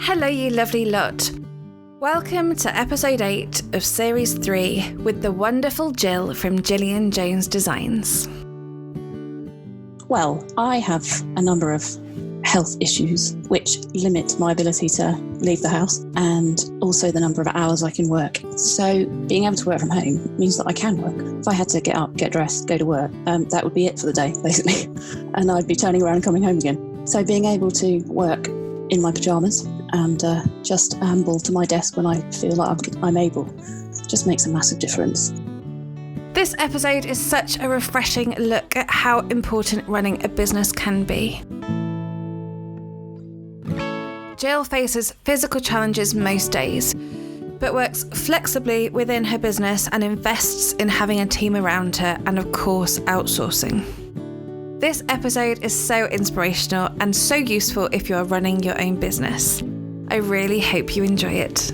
Hello, you lovely lot. Welcome to episode 8 of series 3 with the wonderful Gill from Gillian Jones Designs. Well, I have a number of health issues which limit my ability to leave the house and also the number of hours I can work. So being able to work from home means that I can work. If I had to get up, get dressed, go to work, that would be it for the day, basically. And I'd be turning around and coming home again. So being able to work in my pyjamas and just amble to my desk when I feel like I'm able just makes a massive difference. This episode is such a refreshing look at how important running a business can be. Gill faces physical challenges most days, but works flexibly within her business and invests in having a team around her and, of course, outsourcing. This episode is so inspirational and so useful if you're running your own business. I really hope you enjoy it.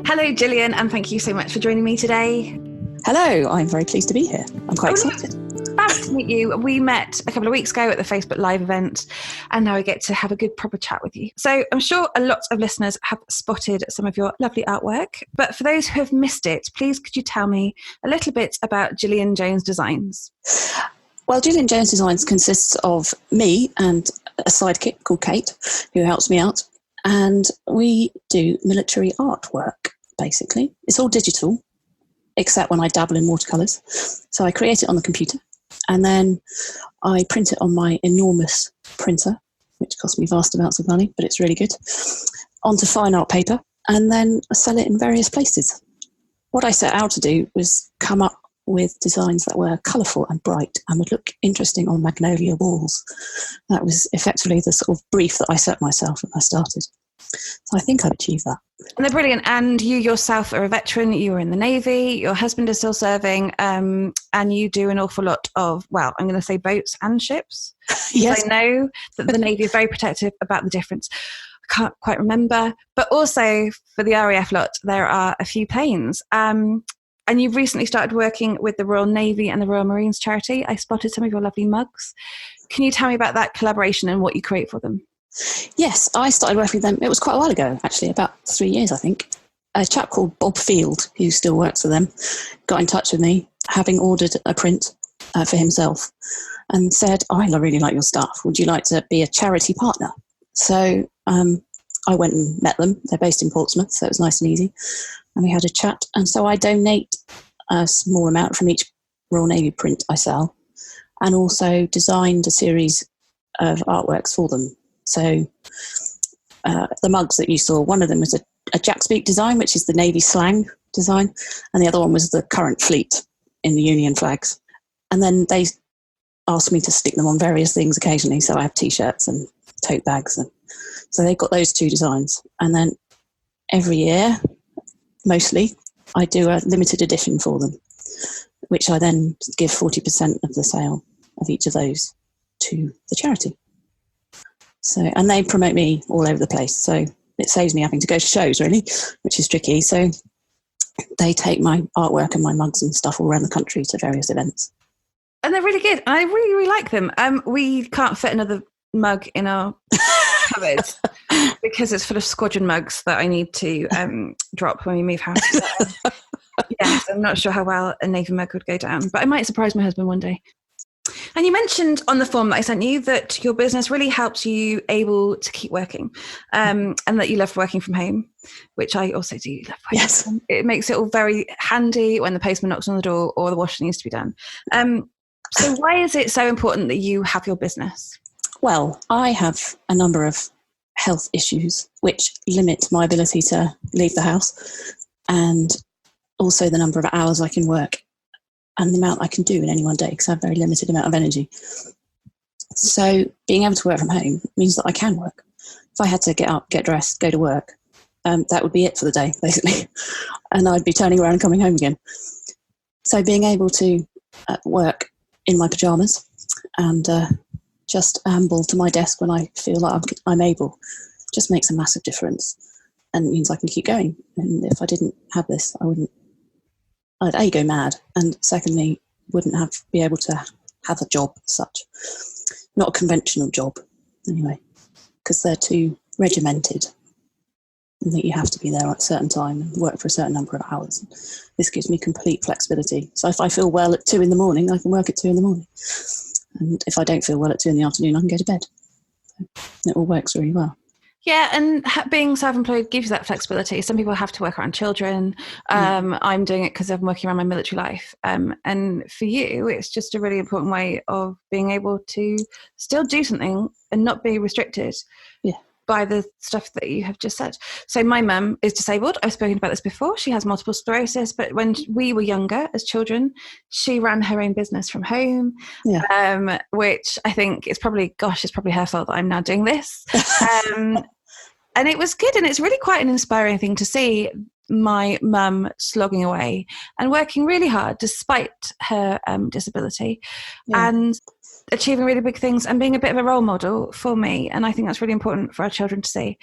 Hello, Gillian, and thank you so much for joining me today. Hello, I'm very pleased to be here. I'm quite excited. Fab to meet you. We met a couple of weeks ago at the Facebook Live event, and now I get to have a good proper chat with you. So I'm sure a lot of listeners have spotted some of your lovely artwork, but for those who have missed it, please could you tell me a little bit about Gillian Jones Designs? Well, Gillian Jones Designs consists of me and a sidekick called Kate, who helps me out, and we do military artwork, basically. It's all digital, except when I dabble in watercolours. So I create it on the computer, and then I print it on my enormous printer, which costs me vast amounts of money, but it's really good, onto fine art paper, and then I sell it in various places. What I set out to do was come up with designs that were colourful and bright and would look interesting on magnolia walls. That was effectively the sort of brief that I set myself when I started. So I think I've achieved that. And they're brilliant. And you yourself are a veteran. You were in the Navy. Your husband is still serving. And you do an awful lot of, well, I'm going to say boats and ships. Yes. I know that the Navy are very protective about the difference. I can't quite remember. But also for the RAF lot, there are a few planes. And you've recently started working with the Royal Navy and the Royal Marines charity. I spotted some of your lovely mugs. Can you tell me about that collaboration and what you create for them? Yes, I started working with them. It was quite a while ago, actually, about 3 years, I think. A chap called Bob Field, who still works for them, got in touch with me, having ordered a print for himself, and said, I really like your stuff. Would you like to be a charity partner? So I went and met them. They're based in Portsmouth, so it was nice and easy. And we had a chat. And so I donate a small amount from each Royal Navy print I sell, and also designed a series of artworks for them. So the mugs that you saw, one of them was a Jack Speak design, which is the Navy slang design, and the other one was the current fleet in the Union flags. And then they asked me to stick them on various things occasionally. So I have T-shirts and tote bags. And so they've got those two designs. And then every year, mostly, I do a limited edition for them, which I then give 40% of the sale of each of those to the charity. So, and they promote me all over the place. So it saves me having to go to shows, really, which is tricky. So they take my artwork and my mugs and stuff all around the country to various events. And they're really good. I really, really like them. We can't fit another mug in our cupboard because it's full of squadron mugs that I need to drop when we move house. Yes, I'm not sure how well a Navy mug would go down, but I might surprise my husband one day. And you mentioned on the form that I sent you that your business really helps you able to keep working, and that you love working from home, which I also do love working Yes. from home. It makes it all very handy when the postman knocks on the door or the washing needs to be done. So why is it so important that you have your business? Well, I have a number of health issues which limit my ability to leave the house, and also the number of hours I can work and the amount I can do in any one day, because I have a very limited amount of energy. So being able to work from home means that I can work. If I had to get up, get dressed, go to work, that would be it for the day, basically. And I'd be turning around and coming home again. So being able to work in my pyjamas and just amble to my desk when I feel like I'm able just makes a massive difference, and it means I can keep going. And if I didn't have this, I'd A, go mad, and secondly, wouldn't be able to have a job as such. Not a conventional job, anyway, because they're too regimented. and that you have to be there at a certain time and work for a certain number of hours. This gives me complete flexibility. So if I feel well at 2 a.m, I can work at 2 a.m. And if I don't feel well at 2 p.m, I can go to bed. So it all works really well. Yeah, and being self-employed gives you that flexibility. Some people have to work around children. I'm doing it because I'm working around my military life. And for you, it's just a really important way of being able to still do something and not be restricted by the stuff that you have just said. So my mum is disabled. I've spoken about this before. She has multiple sclerosis, but when we were younger as children, she ran her own business from home, which I think it's probably her fault that I'm now doing this. And it was good. And it's really quite an inspiring thing to see my mum slogging away and working really hard despite her disability and achieving really big things and being a bit of a role model for me. And I think that's really important for our children to see.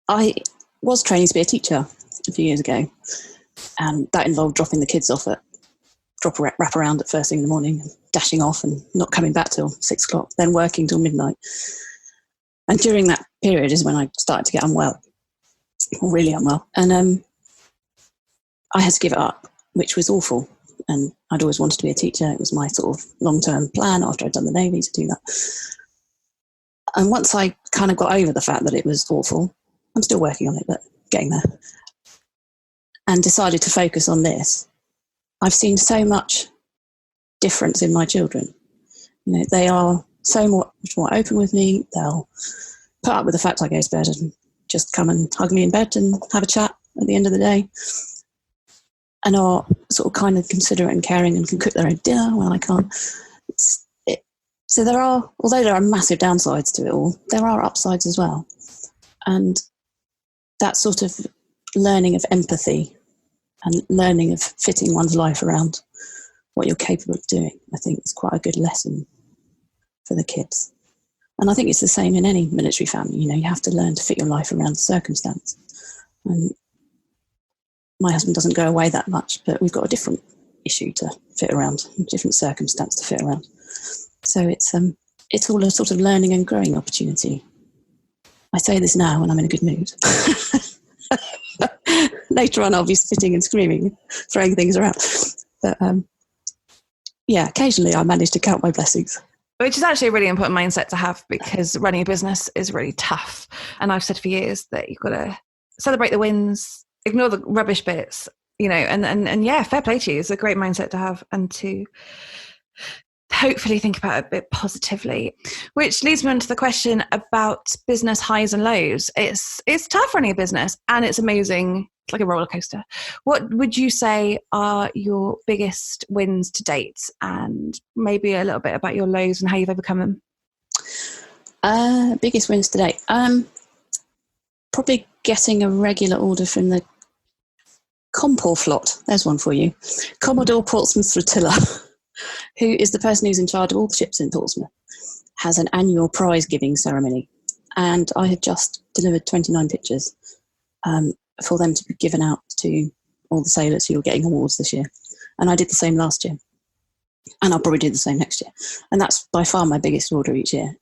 I was training to be a teacher a few years ago, and that involved dropping the kids off wrap around at first thing in the morning, dashing off and not coming back till 6 o'clock, then working till midnight. And during that period is when I started to get unwell, or really unwell. And I had to give it up, which was awful. And I'd always wanted to be a teacher. It was my sort of long-term plan after I'd done the Navy to do that. And once I kind of got over the fact that it was awful, I'm still working on it, but getting there, and decided to focus on this, I've seen so much difference in my children. You know, they are so much more open with me. They'll put up with the fact I go to bed and just come and hug me in bed and have a chat at the end of the day, and are sort of kind of considerate and caring and can cook their own dinner when I can't. So although there are massive downsides to it all, there are upsides as well. And that sort of learning of empathy and learning of fitting one's life around what you're capable of doing, I think is quite a good lesson for the kids. And I think it's the same in any military family. You know, you have to learn to fit your life around the circumstance. And my husband doesn't go away that much, but we've got a different issue to fit around, a different circumstance to fit around. So it's all a sort of learning and growing opportunity. I say this now when I'm in a good mood. Later on, I'll be sitting and screaming, throwing things around. But occasionally I manage to count my blessings. Which is actually a really important mindset to have, because running a business is really tough. And I've said for years that you've got to celebrate the wins, ignore the rubbish bits, you know, and fair play to you. It's a great mindset to have, and to hopefully think about it a bit positively. Which leads me on to the question about business highs and lows. It's tough running a business, and it's amazing. It's like a roller coaster. What would you say are your biggest wins to date, and maybe a little bit about your lows and how you've overcome them? Biggest wins to date. Probably getting a regular order from the Compor Flot. There's one for you. Commodore Portsmouth Flotilla, who is the person who's in charge of all the ships in Portsmouth, has an annual prize giving ceremony. And I have just delivered 29 pictures for them to be given out to all the sailors who are getting awards this year. And I did the same last year. And I'll probably do the same next year. And that's by far my biggest order each year.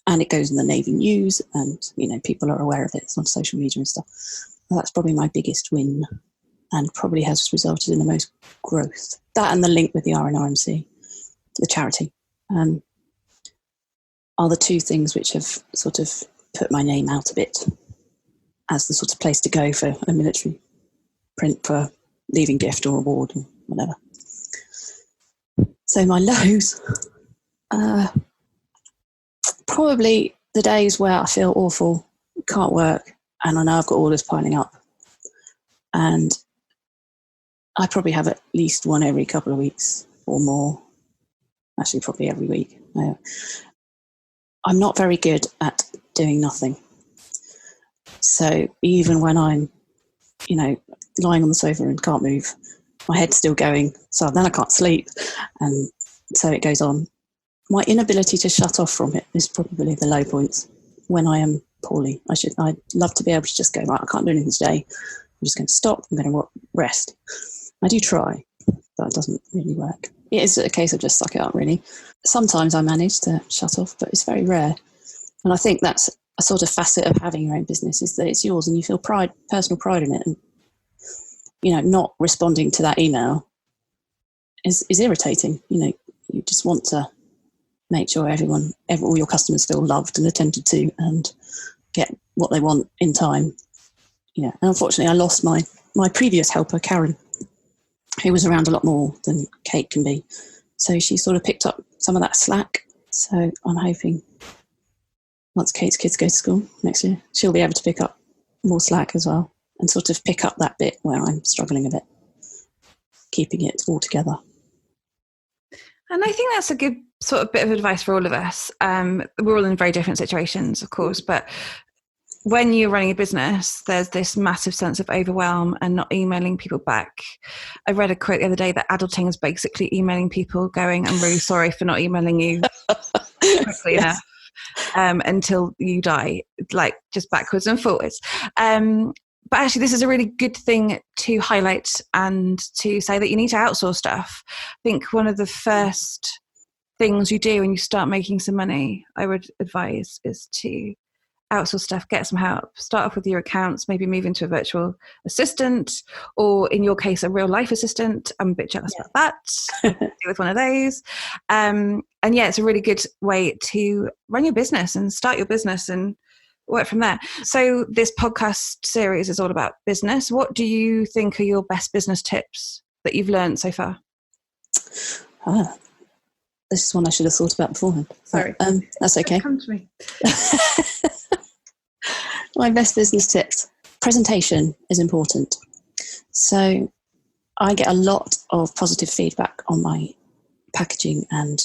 And it goes in the Navy news, and, you know, people are aware of it. It's on social media and stuff. That's probably my biggest win, and probably has resulted in the most growth. That and the link with the RNRMC, the charity, are the two things which have sort of put my name out a bit as the sort of place to go for a military print for leaving gift or award or whatever. So my lows, probably the days where I feel awful, can't work, and I know I've got orders piling up. And I probably have at least one every couple of weeks or more. Actually, probably every week. I'm not very good at doing nothing. So even when I'm, you know, lying on the sofa and can't move, my head's still going. So then I can't sleep. And so it goes on. My inability to shut off from it is probably the low points when I am poorly. I'd love to be able to just go, right, I can't do anything today. I'm just going to stop. I'm going to rest. I do try, but it doesn't really work. It is a case of just suck it up, really. Sometimes I manage to shut off, but it's very rare. And I think that's a sort of facet of having your own business is that it's yours and you feel pride, personal pride in it. And, not responding to that email is irritating. You just want to make sure all your customers feel loved and attended to and get what they want in time. And unfortunately I lost my previous helper, Karen, who was around a lot more than Kate can be. So she sort of picked up some of that slack. So I'm hoping once Kate's kids go to school next year, she'll be able to pick up more slack as well and sort of pick up that bit where I'm struggling a bit, keeping it all together. And I think that's a good sort of bit of advice for all of us. We're all in very different situations, of course, but when you're running a business, there's this massive sense of overwhelm and not emailing people back. I read a quote the other day that adulting is basically emailing people going, I'm really sorry for not emailing you quickly enough until you die, like just backwards and forwards. But actually, this is a really good thing to highlight and to say that you need to outsource stuff. I think one of the first things you do when you start making some money, I would advise, is to outsource stuff, get some help, start off with your accounts, maybe move into a virtual assistant, or in your case, a real life assistant. I'm a bit jealous about that. Deal with one of those. And yeah, it's a really good way to run your business and start your business and work from there. So this podcast series is all about business. What do you think are your best business tips that you've learned so far? This is one I should have thought about beforehand. Sorry. That's okay. Come to me. My best business tips. Presentation is important. So I get a lot of positive feedback on my packaging and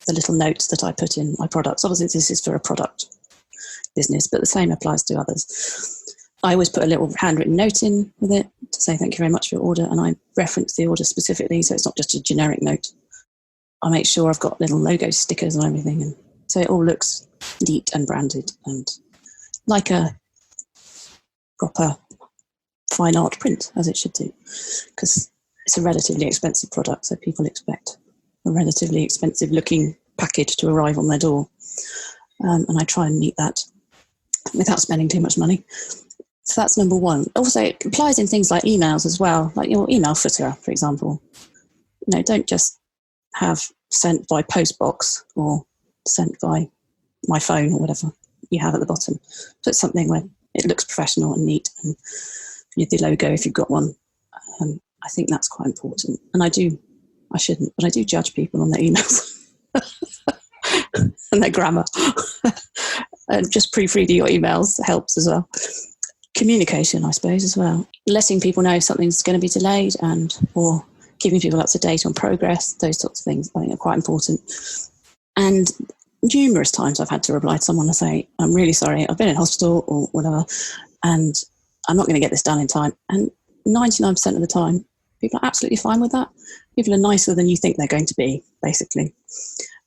the little notes that I put in my products. Obviously, this is for a product business, but the same applies to others. I always put a little handwritten note in with it to say thank you very much for your order, and I reference the order specifically, so it's not just a generic note. I make sure I've got little logo stickers and everything, and so it all looks neat and branded and like a proper fine art print, as it should do, because it's a relatively expensive product, so people expect a relatively expensive looking package to arrive on their door, and I try and meet that without spending too much money. So that's number one. Also, it applies in things like emails as well, like your email footer, for example. Don't just have sent by post box or sent by my phone or whatever you have at the bottom. Put something where it looks professional and neat, and with the logo if you've got one. I think that's quite important. And I shouldn't, but I do judge people on their emails and their grammar. And just proofreading your emails helps as well. Communication, I suppose, as well. Letting people know if something's going to be delayed or keeping people up to date on progress, those sorts of things I think are quite important. And numerous times I've had to reply to someone and say, I'm really sorry, I've been in hospital or whatever, and I'm not going to get this done in time. And 99% of the time, people are absolutely fine with that. People are nicer than you think they're going to be, basically.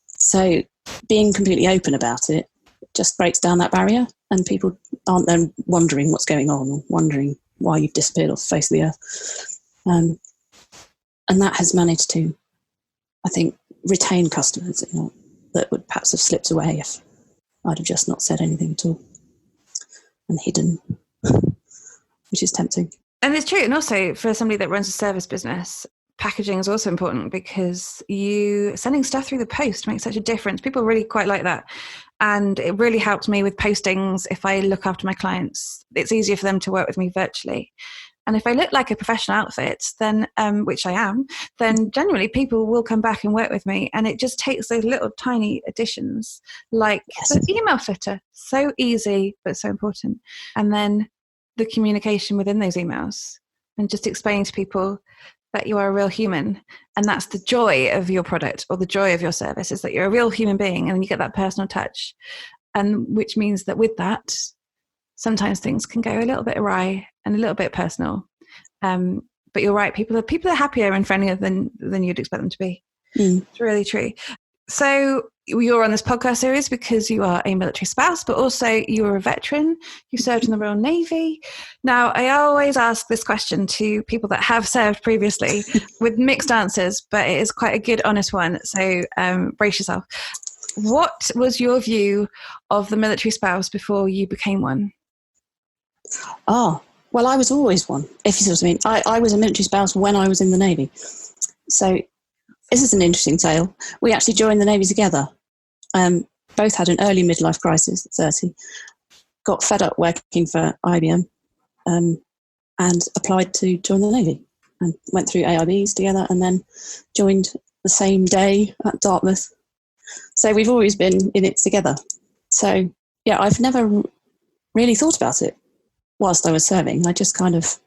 So being completely open about it just breaks down that barrier, and people aren't then wondering what's going on or wondering why you've disappeared off the face of the earth. And that has managed to, I think, retain customers that would perhaps have slipped away if I'd have just not said anything at all and hidden, which is tempting. And it's true. And also for somebody that runs a service business, packaging is also important, because sending stuff through the post makes such a difference. People really quite like that. And it really helps me with postings. If I look after my clients, it's easier for them to work with me virtually. And if I look like a professional outfit, then, which I am, then generally people will come back and work with me. And it just takes those little tiny additions, like the email footer. So easy, but so important. And then the communication within those emails, and just explaining to people that you are a real human. And that's the joy of your product, or the joy of your service, is that you're a real human being, and you get that personal touch. And which means that with that, sometimes things can go a little bit awry and a little bit personal. But you're right, people are happier and friendlier than you'd expect them to be. It's really true. So you're on this podcast series because you are a military spouse, but also you are a veteran. You served in the Royal Navy. Now, I always ask this question to people that have served previously with mixed answers, but it is quite a good, honest one. So brace yourself. What was your view of the military spouse before you became one? Oh, well, I was always one, if you see what I mean. I was a military spouse when I was in the Navy. So this is an interesting tale. We actually joined the Navy together. Both had an early midlife crisis at 30, got fed up working for IBM, and applied to join the Navy, and went through AIBs together, and then joined the same day at Dartmouth. So we've always been in it together. So yeah, I've never really thought about it whilst I was serving. I just kind of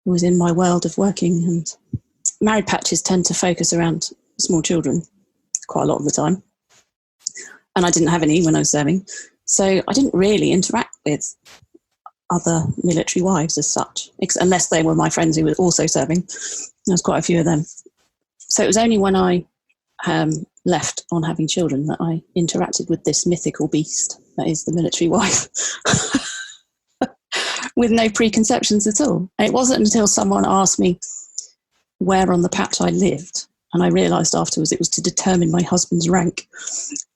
was in my world of working, and married patches tend to focus around small children quite a lot of the time. And I didn't have any when I was serving. So I didn't really interact with other military wives as such, unless they were my friends who were also serving. There was quite a few of them. So it was only when I left on having children that I interacted with this mythical beast that is the military wife with no preconceptions at all. And it wasn't until someone asked me where on the patch I lived, and I realised afterwards it was to determine my husband's rank,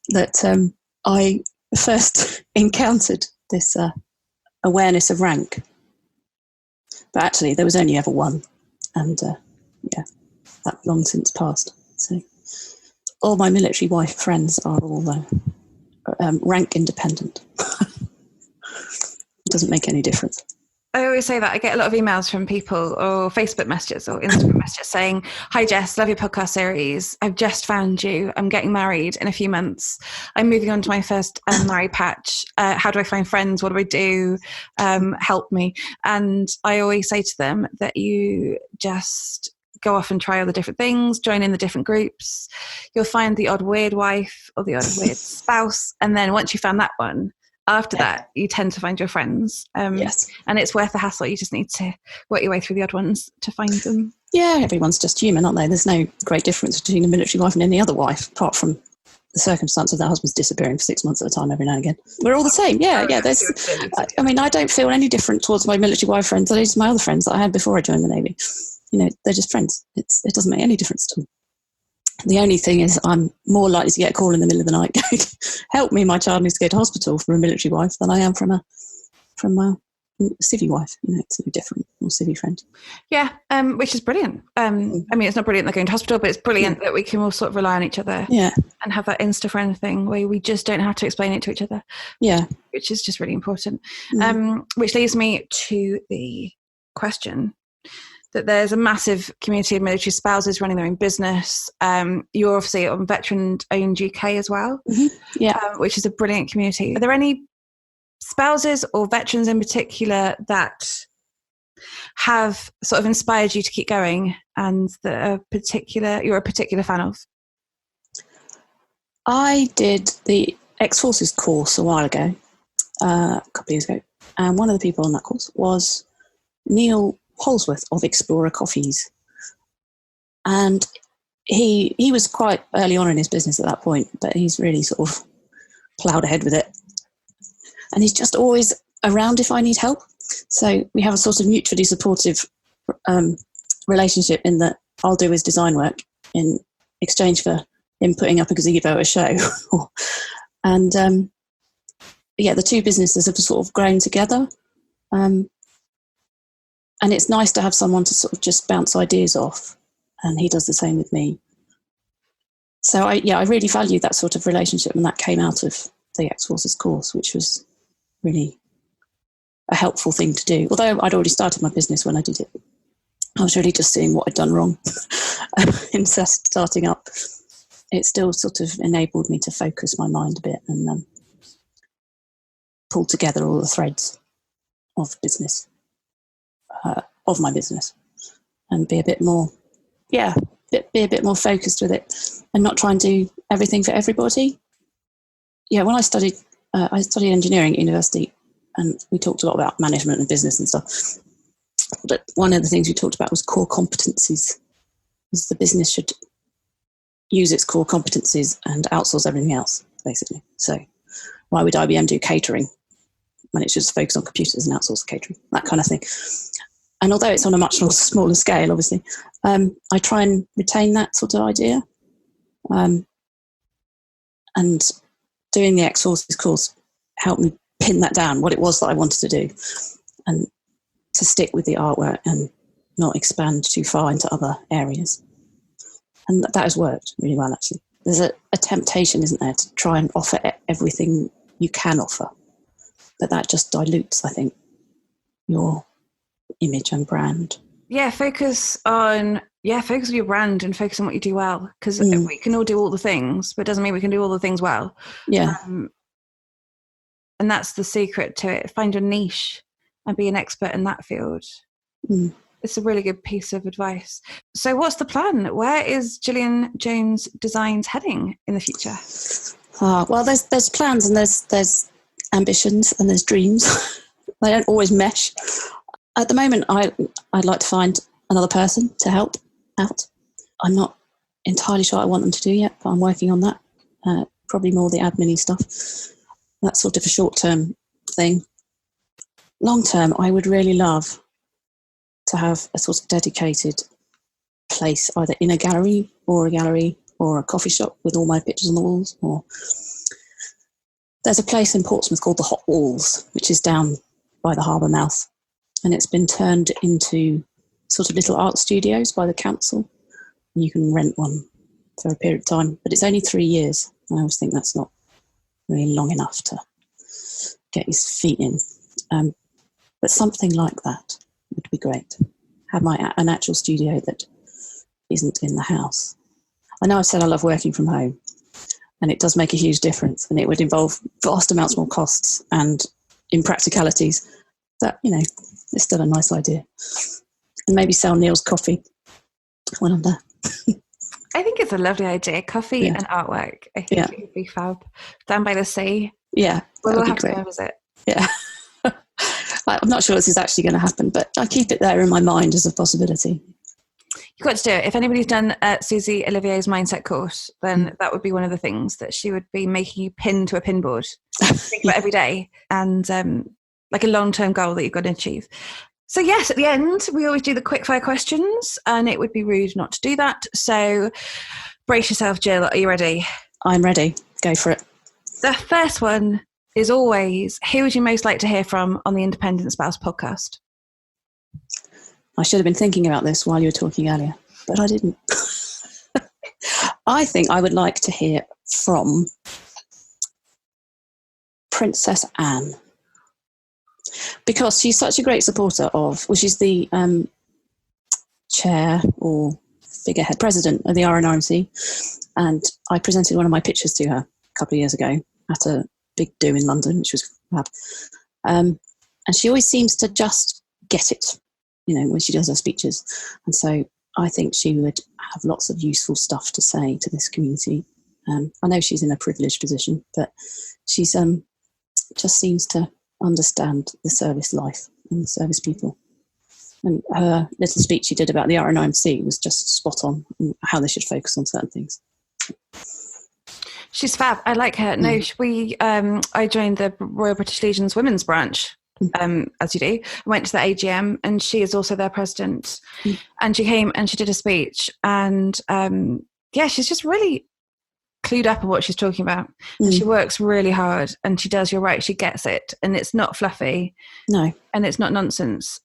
that I first encountered this awareness of rank. But actually there was only ever one, and that long since passed. So all my military wife friends are all rank independent. It doesn't make any difference. I always say that. I get a lot of emails from people or Facebook messages or Instagram messages saying, "Hi Jess, love your podcast series. I've just found you. I'm getting married in a few months. I'm moving on to my first married patch. How do I find friends? What do I do? Help me." And I always say to them that you just go off and try all the different things, join in the different groups. You'll find the odd weird wife or the odd weird spouse. And then once you found that one, after that, you tend to find your friends. Yes. And it's worth the hassle. You just need to work your way through the odd ones to find them. Yeah, everyone's just human, aren't they? There's no great difference between a military wife and any other wife, apart from the circumstance of their husband's disappearing for 6 months at a time every now and again. We're all the same. Yeah. I mean, I don't feel any different towards my military wife friends than I do to my other friends that I had before I joined the Navy. You know, they're just friends. It doesn't make any difference to them. The only thing is I'm more likely to get a call in the middle of the night going, "Help me, my child needs to go to hospital," from a military wife than I am from a civvy wife. You know, it's a bit different, or civvy friend. Yeah, which is brilliant. I mean, it's not brilliant they're going to hospital, but it's brilliant that we can all sort of rely on each other. Yeah. And have that Insta friend thing where we just don't have to explain it to each other. Yeah. Which is just really important. Which leads me to the question that there's a massive community of military spouses running their own business. You're obviously on veteran-owned UK as well, which is a brilliant community. Are there any spouses or veterans in particular that have sort of inspired you to keep going and that you're a particular fan of? I did the ex-forces course a while ago, a couple of years ago, and one of the people on that course was Neil Holsworth of Explorer Coffees. And he was quite early on in his business at that point, but he's really sort of ploughed ahead with it. And he's just always around if I need help. So we have a sort of mutually supportive relationship in that I'll do his design work in exchange for him putting up a gazebo at a show. And the two businesses have sort of grown together. And it's nice to have someone to sort of just bounce ideas off. And he does the same with me. So I really value that sort of relationship, and that came out of the ex-forces course, which was really a helpful thing to do. Although I'd already started my business when I did it. I was really just seeing what I'd done wrong. Incest starting up. It still sort of enabled me to focus my mind a bit and pull together all the threads of business. Of my business, and be a bit more focused with it, and not try and do everything for everybody. When I studied engineering at university, and we talked a lot about management and business and stuff, but one of the things we talked about was core competencies, because the business should use its core competencies and outsource everything else, basically. So why would IBM do catering when it should just focus on computers and outsource the catering, that kind of thing? And although it's on a much smaller scale, obviously, I try and retain that sort of idea. And And doing the ex-forces course helped me pin that down, what it was that I wanted to do, and to stick with the artwork and not expand too far into other areas. And that has worked really well, actually. There's a temptation, isn't there, to try and offer everything you can offer. But that just dilutes, I think, your image and brand. Yeah, focus on your brand and focus on what you do well. Because we can all do all the things, but it doesn't mean we can do all the things well. Yeah. And that's the secret to it. Find your niche and be an expert in that field. It's a really good piece of advice. So what's the plan? Where is Gillian Jones Designs heading in the future? Well, there's plans and there's ambitions and there's dreams. They don't always mesh. At the moment, I'd like to find another person to help out. I'm not entirely sure what I want them to do yet, but I'm working on that. Probably more the admin-y stuff. That's sort of a short-term thing. Long-term, I would really love to have a sort of dedicated place, either in a gallery or a coffee shop with all my pictures on the walls. Or there's a place in Portsmouth called the Hot Walls, which is down by the harbour mouth, and it's been turned into sort of little art studios by the council, and you can rent one for a period of time, but it's only 3 years. I always think that's not really long enough to get his feet in, but something like that would be great. Have an actual studio that isn't in the house. I know I've said I love working from home, and it does make a huge difference, and it would involve vast amounts more costs and impracticalities, but, it's still a nice idea. And maybe sell Neil's coffee when I'm there. I think it's a lovely idea. Coffee and artwork. I think it would be fab. Down by the sea. Yeah. We'll have to go visit. Yeah. I'm not sure this is actually going to happen, but I keep it there in my mind as a possibility. You've got to do it. If anybody's done Susie Olivier's mindset course, then that would be one of the things that she would be making you pin to a pinboard. Think about every day, and like a long-term goal that you've got to achieve. So yes, at the end, we always do the quick-fire questions, and it would be rude not to do that. So brace yourself, Gill. Are you ready? I'm ready. Go for it. The first one is always, who would you most like to hear from on the Independent Spouse podcast? I should have been thinking about this while you were talking earlier, but I didn't. I think I would like to hear from Princess Anne, because she's such a great supporter she's the chair or figurehead president of the RNRMC, and I presented one of my pictures to her a couple of years ago at a big do in London, which was fab. And she always seems to just get it, when she does her speeches. And so I think she would have lots of useful stuff to say to this community. I know she's in a privileged position, but she's just seems to understand the service life and the service people. And her little speech she did about the RNIMC was just spot on, and how they should focus on certain things. She's fab. I like her. No, I joined the Royal British Legion's women's branch, as you do. I went to the AGM, and she is also their president. And she came and she did a speech, and she's just really clued up on what she's talking about. And she works really hard, and she does. You're right. She gets it, and it's not fluffy. No, and it's not nonsense.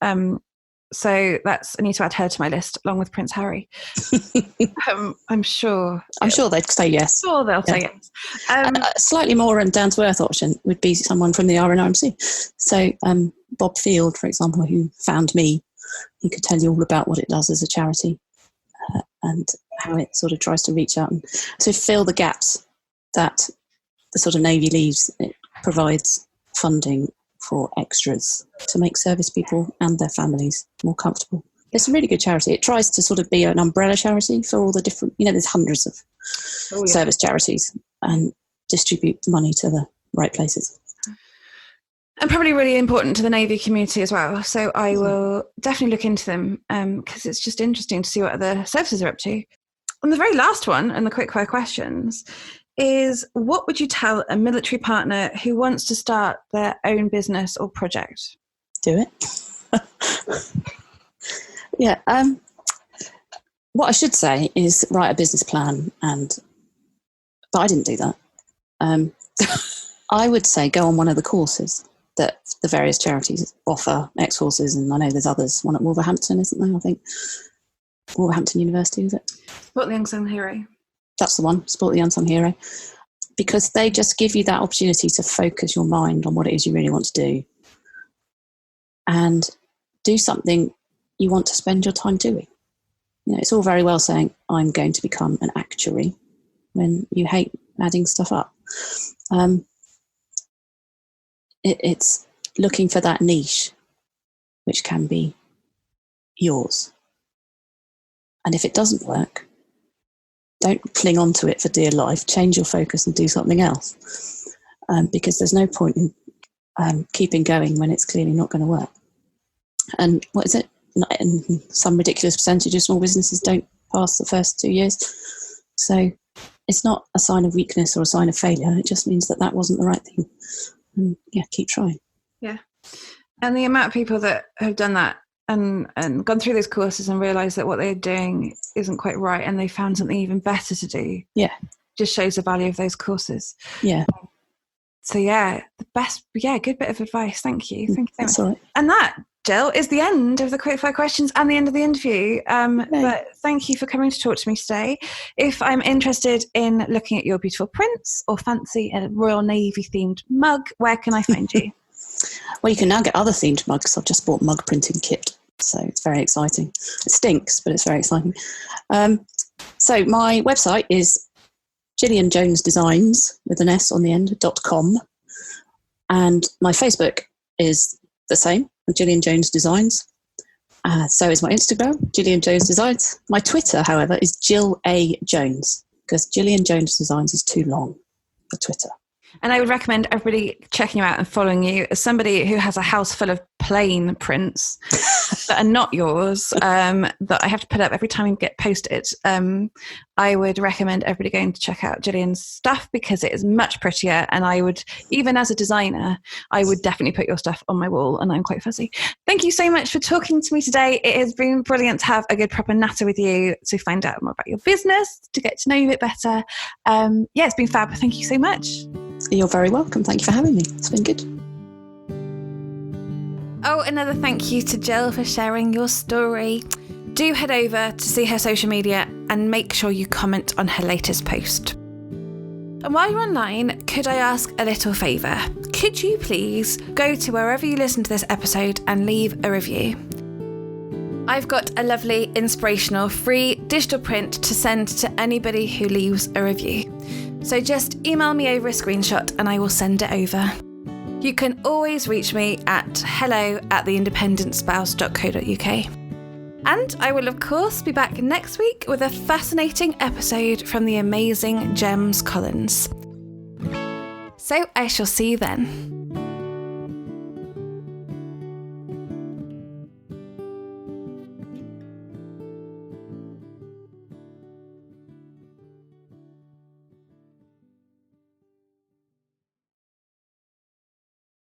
So I need to add her to my list along with Prince Harry. I'm sure they'd say yes. Sure, they'll say yes. A slightly more down to earth option would be someone from the RNRMC. So Bob Field, for example, who found me, he could tell you all about what it does as a charity and how it sort of tries to reach out and to fill the gaps that the sort of Navy leaves. It provides funding for extras to make service people and their families more comfortable. It's a really good charity. It tries to sort of be an umbrella charity for all the different, there's hundreds of service charities, and distribute the money to the right places. And probably really important to the Navy community as well. So I will definitely look into them because it's just interesting to see what other services are up to. And the very last one, and the quickfire questions, is what would you tell a military partner who wants to start their own business or project? Do it. Yeah. What I should say is write a business plan, but I didn't do that. I would say go on one of the courses that the various charities offer, X-Forces, and I know there's others, one at Wolverhampton, isn't there, I think? Wolverhampton University, is it? Sport the Unsung Hero. That's the one, Sport the Unsung Hero. Because they just give you that opportunity to focus your mind on what it is you really want to do and do something you want to spend your time doing. You know, it's all very well saying, I'm going to become an actuary, when you hate adding stuff up. It's looking for that niche, which can be yours. And if it doesn't work, don't cling on to it for dear life. Change your focus and do something else. Because there's no point in keeping going when it's clearly not going to work. And what is it? Some ridiculous percentage of small businesses don't pass the first 2 years. So it's not a sign of weakness or a sign of failure. It just means that wasn't the right thing. And keep trying. Yeah. And the amount of people that have done that and gone through those courses and realised that what they're doing isn't quite right and they found something even better to do. Yeah. Just shows the value of those courses. Yeah. So good bit of advice. Thank you. Thank you so much. That's all right. And that, Gill, is the end of the quickfire questions and the end of the interview. But thank you for coming to talk to me today. If I'm interested in looking at your beautiful prints or fancy a Royal Navy themed mug, where can I find you? Well, you can now get other themed mugs. I've just bought mug printing kit, so it's very exciting. It stinks, but it's very exciting. So my website is Gillian Jones Designs with an S on the end .com, and my Facebook is the same, Gillian Jones Designs. So is my Instagram, Gillian Jones Designs. My Twitter, however, is Gill A Jones, because Gillian Jones Designs is too long for Twitter. And I would recommend everybody checking you out and following you. As somebody who has a house full of plain prints that are not yours, that I have to put up every time we get posted, I would recommend everybody going to check out Gillian's stuff because it is much prettier. And I would, even as a designer, I would definitely put your stuff on my wall, and I'm quite fussy. Thank you so much for talking to me today. It has been brilliant to have a good proper natter with you, to find out more about your business, to get to know you a bit better. It's been fab. Thank you so much. You're very welcome. Thank you for having me. It's been good. Oh, another thank you to Gill for sharing your story. Do head over to see her social media and make sure you comment on her latest post. And while you're online, could I ask a little favour? Could you please go to wherever you listen to this episode and leave a review? I've got a lovely, inspirational, free digital print to send to anybody who leaves a review. So just email me over a screenshot and I will send it over. You can always reach me at hello@theindependentspouse.co.uk. And I will, of course, be back next week with a fascinating episode from the amazing Gems Collins. So I shall see you then.